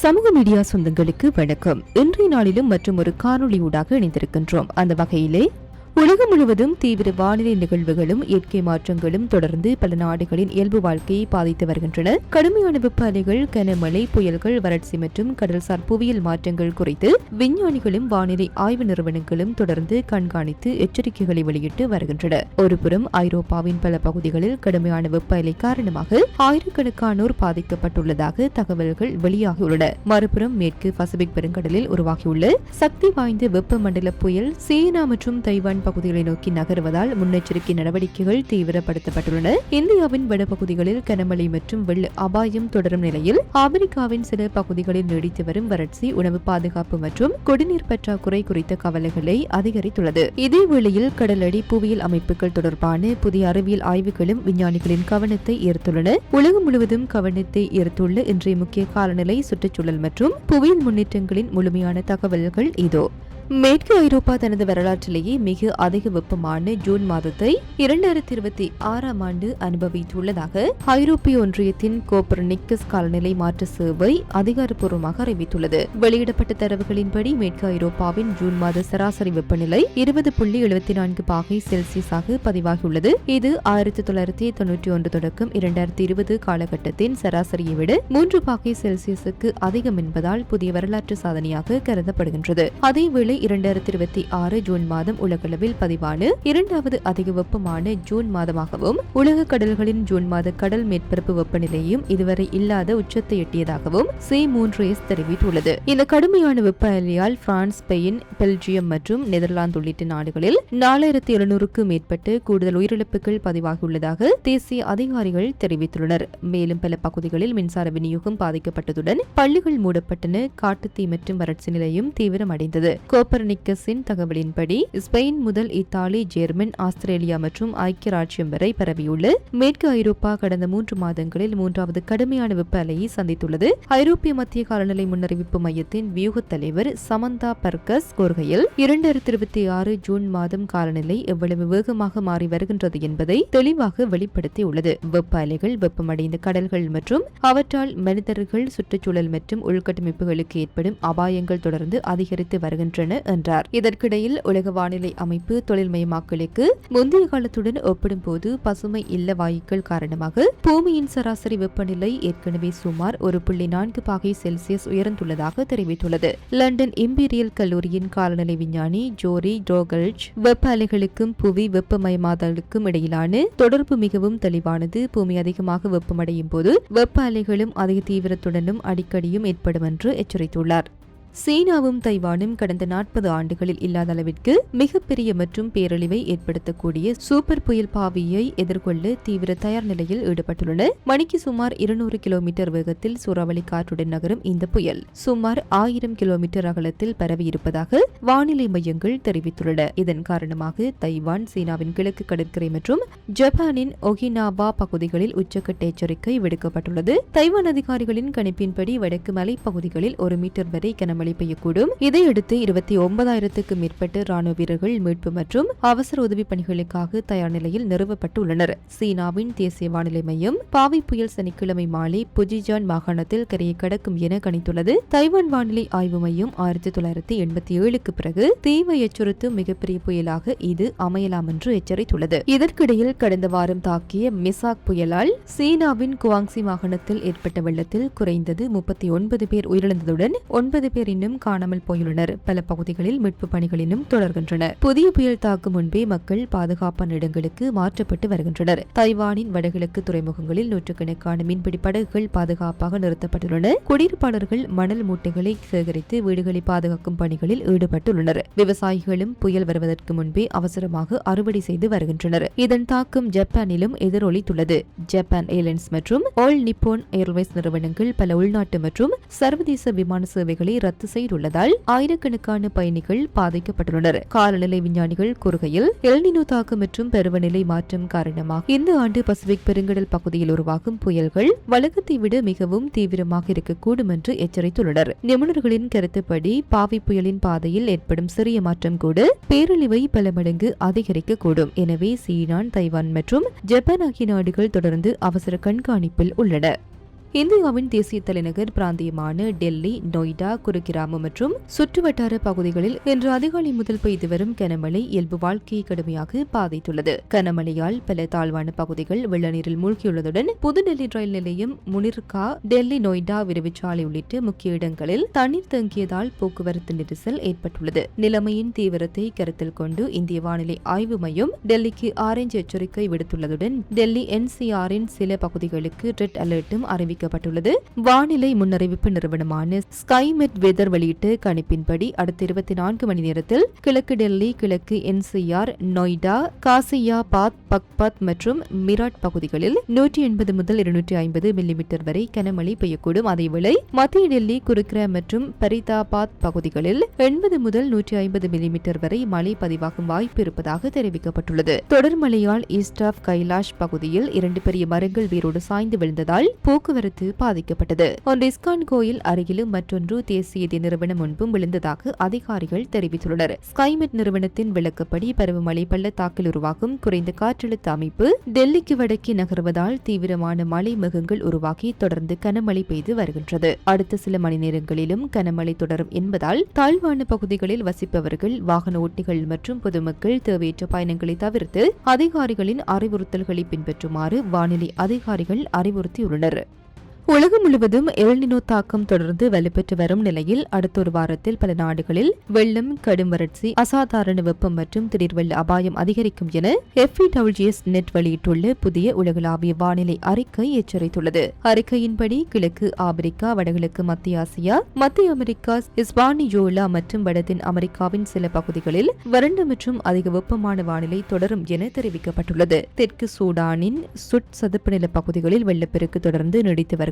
சமூக மீடியா சொந்தங்களுக்கு வணக்கம். இன்றைய நாளிலும் மற்றும் ஒரு காணொளி ஊடாக இணைந்திருக்கின்றோம். அந்த வகையிலே உலகம் முழுவதும் தீவிர வானிலை நிகழ்வுகளும் இயற்கை மாற்றங்களும் தொடர்ந்து பல நாடுகளின் இயல்பு வாழ்க்கையை பாதித்து வருகின்றன. கடுமையான வெப்ப அலைகள், கனமழை, புயல்கள், வறட்சி மற்றும் கடல்சார் புவியியல் மாற்றங்கள் குறித்து விஞ்ஞானிகளும் வானிலை ஆய்வு நிறுவனங்களும் தொடர்ந்து கண்காணித்து எச்சரிக்கைகளை வெளியிட்டு வருகின்றன. ஒருபுறம் ஐரோப்பாவின் பல பகுதிகளில் கடுமையான வெப்ப அலை காரணமாக ஆயிரக்கணக்கானோர் பாதிக்கப்பட்டுள்ளதாக தகவல்கள் வெளியாகியுள்ளன. மறுபுறம் மேற்கு பசிபிக் பெருங்கடலில் உருவாகியுள்ள சக்தி வாய்ந்த வெப்பமண்டல புயல் சீனா மற்றும் தைவான் பகுதிகளை நோக்கி நகர்வதால் முன்னெச்சரிக்கை நடவடிக்கைகள் தீவிரப்படுத்தப்பட்டுள்ளன. இந்தியாவின் வடபகுதிகளில் கனமழை மற்றும் வெள்ள அபாயம் தொடரும் நிலையில் அமெரிக்காவின் சில பகுதிகளில் நீடித்து வரும் வறட்சி, உணவு பாதுகாப்பு மற்றும் குடிநீர் பற்றாக்குறை குறித்த கவலைகளை அதிகரித்துள்ளது. இதேவேளையில் கடலடி புவியியல் அமைப்புகள் தொடர்பான புதிய அறிவியல் ஆய்வுகளும் விஞ்ஞானிகளின் கவனத்தை ஈர்த்துள்ளன. உலகம் முழுவதும் கவனத்தை ஈர்த்துள்ள இன்றைய முக்கிய காலநிலை, சுற்றுச்சூழல் மற்றும் புவியியல் முன்னேற்றங்களின் முழுமையான தகவல்கள் இதோ. மேற்கு ஐரோப்பா தனது வரலாற்றிலேயே மிக அதிக வெப்பமான ஜூன் மாதத்தை 2026ஆம் ஆண்டு அனுபவித்துள்ளதாக ஐரோப்பிய ஒன்றியத்தின் கோப்பர்னிக்கஸ் காலநிலை மாற்ற சேவை அதிகாரப்பூர்வமாக அறிவித்துள்ளது. வெளியிடப்பட்ட தரவுகளின்படி மேற்கு ஐரோப்பாவின் ஜூன் மாத சராசரி வெப்பநிலை 20.74 பாகை செல்சியஸாக பதிவாகியுள்ளது. இது 1991 தொடக்கம் 2020 காலகட்டத்தின் சராசரியை விட 3 பாகை செல்சியஸுக்கு அதிகம் என்பதால் புதிய வரலாற்று சாதனையாக கருதப்படுகின்றது. அதேவேளை 2026 ஜூன் மாதம் உலகளவில் பதிவான இரண்டாவது அதிக வெப்பமான ஜூன் மாதமாகவும் உலக கடல்களின் ஜூன் மாத கடல் மேற்பரப்பு வெப்பநிலையும் இதுவரை இல்லாத உச்சத்தை எட்டியதாகவும் C3S தெரிவித்துள்ளது. இந்த கடுமையான வெப்ப அலையால் பிரான்ஸ், ஸ்பெயின், பெல்ஜியம் மற்றும் நெதர்லாந்து உள்ளிட்ட நாடுகளில் 4700க்கும் மேற்பட்ட கூடுதல் உயிரிழப்புகள் பதிவாகியுள்ளதாக தேசிய அதிகாரிகள் தெரிவித்துள்ளனர். மேலும் பல பகுதிகளில் மின்சார விநியோகம் பாதிக்கப்பட்டதுடன் பள்ளிகள் மூடப்பட்டன. காட்டுத்தீ மற்றும் வறட்சி நிலையும் தீவிரமடைந்தது. கோப்பர்னிக்கஸின் தகவலின்படி ஸ்பெயின் முதல் இத்தாலி, ஜெர்மன், ஆஸ்திரேலியா மற்றும் ஐக்கிய ராஜ்யம் வரை பரவியுள்ள மேற்கு ஐரோப்பா கடந்த 3 மாதங்களில் 3வது கடுமையான வெப்ப அலையை சந்தித்துள்ளது. ஐரோப்பிய மத்திய காலநிலை முன்னறிவிப்பு மையத்தின் வியூக தலைவர் சமந்தா பர்கஸ் கூறுகையில் 2026 ஜூன் மாதம் காலநிலை எவ்வளவு வேகமாக மாறி வருகின்றது என்பதை தெளிவாக வெளிப்படுத்தியுள்ளது. வெப்ப அலைகள், வெப்பமடைந்த கடல்கள் மற்றும் அவற்றால் மனிதர்கள், சுற்றுச்சூழல் மற்றும் உள்கட்டமைப்புகளுக்கு ஏற்படும் அபாயங்கள் தொடர்ந்து அதிகரித்து வருகின்றன என்றார். இதற்கிடையில் உலக வானிலை அமைப்பு தொழில்மயமாக்கலுக்கு முந்தைய காலத்துடன் ஒப்பிடும்போது பசுமை இல்ல வாயுக்கள் காரணமாக பூமியின் சராசரி வெப்பநிலை ஏற்கனவே சுமார் 1.4 பாகை செல்சியஸ் உயர்ந்துள்ளதாக தெரிவித்துள்ளது. லண்டன் இம்பீரியல் கல்லூரியின் காலநிலை விஞ்ஞானி ஜோரி ட்ரோகல்ஜ் வெப்ப அலைகளுக்கும் புவி வெப்பமயமாதலுக்கும் இடையிலான தொடர்பு மிகவும் தெளிவானது. பூமி அதிகமாக வெப்பமடையும் போது வெப்ப அலைகளும் அதிக தீவிரத்துடனும் அடிக்கடியும் ஏற்படும் என்று எச்சரித்துள்ளார். சீனாவும் தைவானும் கடந்த 40 ஆண்டுகளில் இல்லாத அளவிற்கு மிகப்பெரிய மற்றும் பேரழிவை ஏற்படுத்தக்கூடிய சூப்பர் புயல் பாவியை எதிர்கொள்ள தீவிர தயார் நிலையில் ஈடுபட்டுள்ளன. மணிக்கு சுமார் 200 கிலோமீட்டர் வேகத்தில் சூறாவளி காற்றுடன் நகரும் இந்த புயல் சுமார் 1000 கிலோமீட்டர் அகலத்தில் பரவி இருப்பதாக வானிலை மையங்கள் தெரிவித்துள்ளன. இதன் காரணமாக தைவான், சீனாவின் கிழக்கு கடற்கரை மற்றும் ஜப்பானின் ஒகினாவா பகுதிகளில் உச்சக்கட்ட எச்சரிக்கை விடுக்கப்பட்டுள்ளது. தைவான் அதிகாரிகளின் கணிப்பின்படி வடக்கு மலைப்பகுதிகளில் 1 மீட்டர் வரை கனமழை பெய்யக்கூடும். இதையடுத்து 29,000க்கும் மேற்பட்ட ராணுவ வீரர்கள் மீட்பு மற்றும் அவசர உதவி பணிகளுக்காக தயார் நிலையில் நிறுவப்பட்டுள்ளனர். சீனாவின் தேசிய வானிலை மையம் பாவி புயல் சனிக்கிழமை மாலை புஜிஜான் மாகாணத்தில் கரையை கடக்கும் என கணித்துள்ளது. தைவான் வானிலை ஆய்வு மையம் 1987க்கு பிறகு தீவை எச்சரித்தும் மிகப்பெரிய புயலாக இது அமையலாம் என்று எச்சரித்துள்ளது. இதற்கிடையில் கடந்த வாரம் தாக்கிய மிசாக் புயலால் சீனாவின் குவாங்சி மாகாணத்தில் ஏற்பட்ட வெள்ளத்தில் குறைந்தது 39 பேர் உயிரிழந்ததுடன் 9 பேர் இன்னும் காணாமல் போயுள்ளனர். பல பகுதிகளில் மீட்பு பணிகள் இன்னும் தொடர்கின்றன. புதிய புயல் தாக்கும் முன்பே மக்கள் பாதுகாப்பான இடங்களுக்கு மாற்றப்பட்டு வருகின்றனர். தைவானின் வடகிழக்கு துறைமுகங்களில் நூற்றுக்கணக்கான மீன்பிடி படகுகள் பாதுகாப்பாக நிறுத்தப்பட்டுள்ளன. குடியிருப்பாளர்கள் மணல் மூட்டைகளை சேகரித்து வீடுகளை பாதுகாக்கும் பணிகளில் ஈடுபட்டுள்ளனர். விவசாயிகளும் புயல் வருவதற்கு முன்பே அவசரமாக அறுவடை செய்து வருகின்றனர். இதன் தாக்கம் ஜப்பானிலும் எதிரொலித்துள்ளது. ஜப்பான் ஏர்லைன்ஸ் மற்றும் ஆல் நிப்போன் ஏர்வேஸ் நிறுவனங்கள் பல உள்நாட்டு மற்றும் சர்வதேச விமான சேவைகளை ரத்து செய்துள்ளதால் ஆயிரக்கணக்கான பயணிகள் பாதிக்கப்பட்டுள்ளனர். காலநிலை விஞ்ஞானிகள் கூறுகையில் எல்னினோ தாக்கம் மற்றும் பருவநிலை மாற்றம் காரணமாக இந்த ஆண்டு பசிபிக் பெருங்கடல் பகுதியில் உருவாகும் புயல்கள் வழக்கத்தை விட மிகவும் தீவிரமாக இருக்கக்கூடும் என்று எச்சரித்துள்ளனர். நிபுணர்களின் கருத்துப்படி பாவி புயலின் பாதையில் ஏற்படும் சிறிய மாற்றம் கூட பேரழிவை பல மடங்கு அதிகரிக்கக்கூடும். எனவே சீனா, தைவான் மற்றும் ஜப்பான் ஆகிய நாடுகள் தொடர்ந்து அவசர கண்காணிப்பில் உள்ளன. இந்தியாவின் தேசிய தலைநகர் பிராந்தியமான டெல்லி, நொய்டா, குருகிராமம் மற்றும் சுற்றுவட்டார பகுதிகளில் இன்று அதிகாலை முதல் பெய்து வரும் கனமழை இயல்பு வாழ்க்கையை கடுமையாக பாதித்துள்ளது. கனமழையால் பல தாழ்வான பகுதிகள் வெள்ளநீரில் மூழ்கியுள்ளதுடன் புதுடெல்லி ரயில் நிலையம், முனிர்கா, டெல்லி நொய்டா விரைவுச்சாலை உள்ளிட்ட முக்கிய இடங்களில் தண்ணீர் தேங்கியதால் போக்குவரத்து நெரிசல் ஏற்பட்டுள்ளது. நிலைமையின் தீவிரத்தை கருத்தில் கொண்டு இந்திய வானிலை ஆய்வு மையம் டெல்லிக்கு ஆரஞ்சு எச்சரிக்கை விடுத்துள்ளதுடன் டெல்லி NCRின் சில பகுதிகளுக்கு ரெட் அலர்ட்டும் அறிவிக்கப்பட்டுள்ளது. வானிலை முன்னறிவிப்பு நிறுவனமான ஸ்கைமெட் வெதர் வெளியிட்ட கணிப்பின்படி அடுத்த 24 மணி நேரத்தில் கிழக்கு டெல்லி, கிழக்கு NCR, நொய்டா, காசியாபாத், பக்பத் மற்றும் மிராட் பகுதிகளில் 180 முதல் 250 மில்லிமீட்டர் வரை கனமழை பெய்யக்கூடும். அதேவேளை மத்திய டெல்லி, குருகிராம் மற்றும் பரிதாபாத் பகுதிகளில் 80 முதல் 150 மில்லிமீட்டர் வரை மழை பதிவாகும் வாய்ப்பு இருப்பதாக தெரிவிக்கப்பட்டுள்ளது. தொடர் மழையால் ஈஸ்ட் ஆஃப் கைலாஷ் பகுதியில் 2 பெரிய மரங்கள் வேரோடு சாய்ந்து விழுந்ததால் போக்குவரத்து பாதிக்கப்பட்டது. ஒன்று இஸ்கான் கோயில் அருகிலும் மற்றொன்று தேசிய நிறுவனம் முன்பும் விழுந்ததாக அதிகாரிகள் தெரிவித்துள்ளனர். ஸ்கைமெட் நிறுவனத்தின் விளக்கப்படி பருவமழை பள்ளத்தாக்கில் உருவாகும் குறைந்த காற்றழுத்த அமைப்பு டெல்லிக்கு வடக்கே நகர்வதால் தீவிரமான மழை மேகங்கள் உருவாகி தொடர்ந்து கனமழை பெய்து வருகின்றது. அடுத்த சில மணி நேரங்களிலும் கனமழை தொடரும் என்பதால் தாழ்வான பகுதிகளில் வசிப்பவர்கள், வாகன ஓட்டிகள் மற்றும் பொதுமக்கள் தேவையற்ற பயணங்களை தவிர்த்து அதிகாரிகளின் அறிவுறுத்தல்களை பின்பற்றுமாறு வானிலை அதிகாரிகள் அறிவுறுத்தியுள்ளனர். உலகம் முழுவதும் எல்னினோ தாக்கம் தொடர்ந்து வலுப்பெற்று வரும் நிலையில் அடுத்த ஒரு வாரத்தில் பல நாடுகளில் வெள்ளம், கடும் வறட்சி, அசாதாரண வெப்பம் மற்றும் திடீர் வெள்ள அபாயம் அதிகரிக்கும் என FEWS நெட் வெளியிட்டுள்ள புதிய உலகளாவிய வானிலை அறிக்கை எச்சரித்துள்ளது. அறிக்கையின்படி கிழக்கு ஆப்பிரிக்கா, வடகிழக்கு மத்திய ஆசியா, மத்திய அமெரிக்கா, இஸ்பானியோலா மற்றும் வடதென் அமெரிக்காவின் சில பகுதிகளில் வறண்ட மற்றும் அதிக வெப்பமான வானிலை தொடரும் என தெரிவிக்கப்பட்டுள்ளது. தெற்கு சூடானின் சுட் சதுப்பு நில பகுதிகளில் வெள்ளப்பெருக்கு தொடர்ந்து நீடித்து வருகிறது.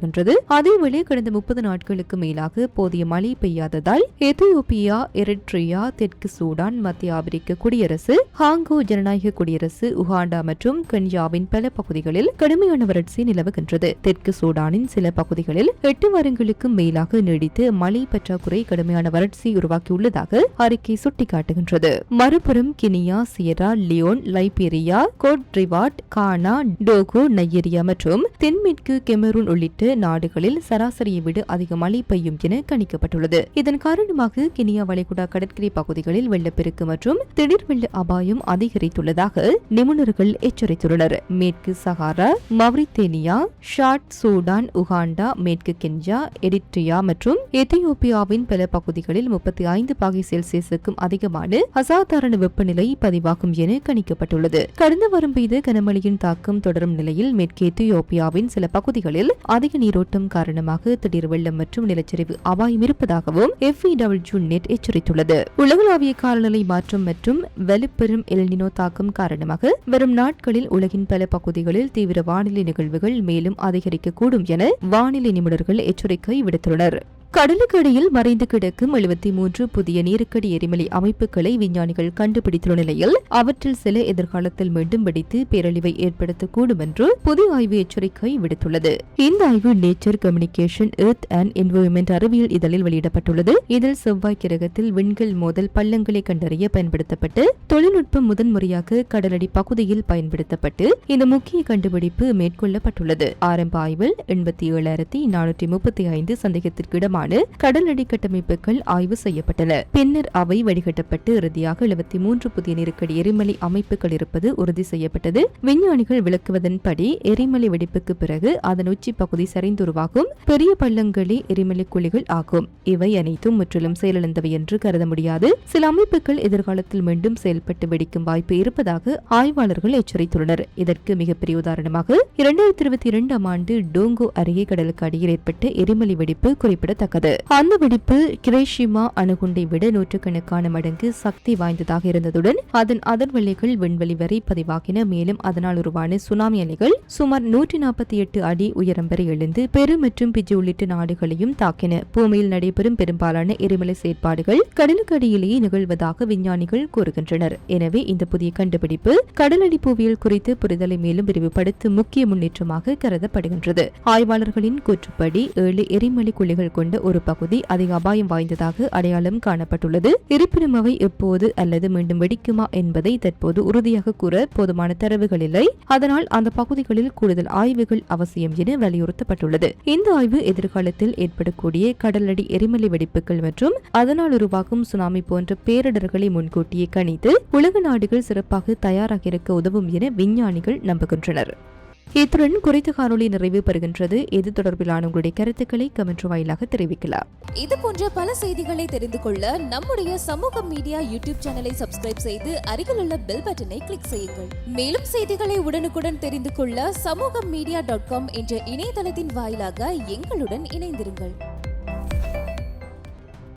அதேவேளை கடந்த 30 நாட்களுக்கு மேலாக போதிய மழை பெய்யாததால் எத்தியோப்பியா, எரிட்ரியா, தெற்கு சூடான், மத்திய ஆப்பிரிக்க குடியரசு, காங்கோ ஜனநாயக குடியரசு, உகாண்டா மற்றும் கென்யாவின் பல பகுதிகளில் கடுமையான வறட்சி நிலவுகின்றது. தெற்கு சூடானின் சில பகுதிகளில் 8 வாரங்களுக்கும் மேலாக நீடித்து மழை பற்றாக்குறை கடுமையான வறட்சி உருவாக்கியுள்ளதாக அறிக்கை சுட்டிக்காட்டுகின்றது. மறுபுறம் Guinea, Sierra Leone, Liberia, Cote d'Ivoire, Ghana, Togo, Nigeria மற்றும் தென்மேற்கு கெமரூன் உள்ளிட்ட நாடுகளில் சராசரியை விட அதிக மழை பெய்யும் என கணிக்கப்பட்டுள்ளது. இதன் காரணமாக கினியா வளைகுடா கடற்கரை பகுதிகளில் வெள்ளப்பெருக்கு மற்றும் திடீர் வெள்ள அபாயம் அதிகரித்துள்ளதாக நிபுணர்கள் எச்சரித்துள்ளனர். மேற்கு Sahara, Mauritania, Chad Sudan, Uganda, மேற்கு கென்யா, எரிட்ரியா மற்றும் எத்தியோப்பியாவின் பல பகுதிகளில் 35 பாகை செல்சியஸுக்கும் அதிகமான அசாதாரண வெப்பநிலை பதிவாகும் என கணிக்கப்பட்டுள்ளது. கடந்த வாரம் பெய்த கனமழையின் தாக்கம் தொடரும் நிலையில் மேற்கு எத்தியோப்பியாவின் சில பகுதிகளில் அதிக நீரோட்டம் காரணமாக திடீர் வெள்ளம் மற்றும் நிலச்சரிவு அபாயம் இருப்பதாகவும் FEWS நெட் எச்சரித்துள்ளது. உலகளாவிய காலநிலை மாற்றம் மற்றும் வலுப்பெறும் எல்னினோ தாக்கம் காரணமாக வரும் நாட்களில் உலகின் பல பகுதிகளில் தீவிர வானிலை நிகழ்வுகள் மேலும் அதிகரிக்கக்கூடும் என வானிலை நிபுணர்கள் எச்சரிக்கை விடுத்துள்ளனர். கடலுக்கு அடியில் மறைந்து கிடக்கும் 73 புதிய நீருக்கடி எரிமலை அமைப்புகளை விஞ்ஞானிகள் கண்டுபிடித்துள்ள நிலையில் அவற்றில் சில எதிர்காலத்தில் மீண்டும் வெடித்து பேரழிவை ஏற்படுத்தக்கூடும் என்று புதிய ஆய்வு எச்சரிக்கை விடுத்துள்ளது. இந்த ஆய்வு nature communication earth and environment அறிவியல் இதழில் வெளியிடப்பட்டுள்ளது. இதில் செவ்வாய் கிரகத்தில் விண்கல் மோதல் பள்ளங்களை கண்டறிய பயன்படுத்தப்பட்டு தொழில்நுட்பம் முதன்முறையாக கடலடி பகுதியில் பயன்படுத்தப்பட்டு இந்த முக்கிய கண்டுபிடிப்பு மேற்கொள்ளப்பட்டுள்ளது. ஆரம்ப ஆய்வில் 87,435 சந்தேகத்திற்கிடமான கடலடி கட்டமைப்புகள் ஆய்வு செய்யப்பட்டன. பின்னர் அவை வடிகட்டப்பட்டு இறுதியாக 73 புதிய நீருக்கடி எரிமலை அமைப்புகள் இருப்பது உறுதி செய்யப்பட்டது. விஞ்ஞானிகள் விளக்குவதன்படி எரிமலை வெடிப்புக்கு பிறகு அதன் உச்சி பகுதி சரிந்துருவாகும் பெரிய பள்ளங்களே எரிமலை குழிகள் ஆகும். இவை அனைத்தும் முற்றிலும் செயலிழந்தவை என்று கருத முடியாது. சில அமைப்புகள் எதிர்காலத்தில் மீண்டும் செயல்பட்டு வெடிக்கும் வாய்ப்பு இருப்பதாக ஆய்வாளர்கள் எச்சரித்துள்ளனர். இதற்கு மிகப்பெரிய உதாரணமாக 2022 ஆண்டு டோங்கோ அருகே கடலுக்கு அடியில் ஏற்பட்ட எரிமலை வெடிப்பு குறிப்பிடத்தக்கது. அந்த வெடிப்பு கிரேஷிமா அணுகுண்டை விட நூற்றுக்கணக்கான மடங்கு சக்தி வாய்ந்ததாக இருந்ததுடன் அதன் அதிர்வலைகள் விண்வெளி வரை பதிவாகின. மேலும் அதனால் உருவான சுனாமி அலைகள் சுமார் 148 அடி உயரம் வரை எழுந்து பெரு மற்றும் பிஜி உள்ளிட்ட நாடுகளையும் தாக்கின. பூமியில் நடைபெறும் பெரும்பாலான எரிமலை செயற்பாடுகள் கடலுக்கு அடியிலேயே நிகழ்வதாக விஞ்ஞானிகள் கூறுகின்றனர். எனவே இந்த புதிய கண்டுபிடிப்பு கடலடி புவியியல் குறித்து புரிதலை மேலும் விரிவுபடுத்தும் முக்கிய முன்னேற்றமாக கருதப்படுகின்றது. ஆய்வாளர்களின் கூற்றுப்படி 7 எரிமலை குழிகள் கொண்ட ஒரு பகுதி அதிக அபாயம் வாய்ந்ததாக அடையாளம் காணப்பட்டுள்ளது. இருப்பினும் அவை எப்போது அல்லது மீண்டும் வெடிக்குமா என்பதை தற்போது உறுதியாக கூற போதுமான தரவுகள் இல்லை. அதனால் அந்த பகுதிகளில் கூடுதல் ஆய்வுகள் அவசியம் என வலியுறுத்தப்பட்டுள்ளது. இந்த ஆய்வு எதிர்காலத்தில் ஏற்படக்கூடிய கடலடி எரிமலை வெடிப்புகள் மற்றும் அதனால் உருவாகும் சுனாமி போன்ற பேரிடர்களை முன்கூட்டியே கணித்து உலக நாடுகள் சிறப்பாக தயாராக இருக்க உதவும் என விஞ்ஞானிகள் நம்புகின்றனர். இத்துடன் குறித்த காணொலி நிறைவு பெறுகின்றது. இது தொடர்பிலான உங்களுடைய கருத்துக்களை கமெண்ட் வாயிலாக தெரிவிக்கலாம். இது போன்ற பல செய்திகளை தெரிந்து கொள்ள நம்முடைய சமூக மீடியா யூடியூப் சேனலை சப்ஸ்கிரைப் செய்து அருகில் உள்ள பெல் பட்டனை கிளிக் செய்யுங்கள். மேலும் செய்திகளை உடனுக்குடன் தெரிந்து கொள்ள சமூகமீடியா.com என்ற இணையதளத்தின் வாயிலாக எங்களுடன் இணைந்திருங்கள்.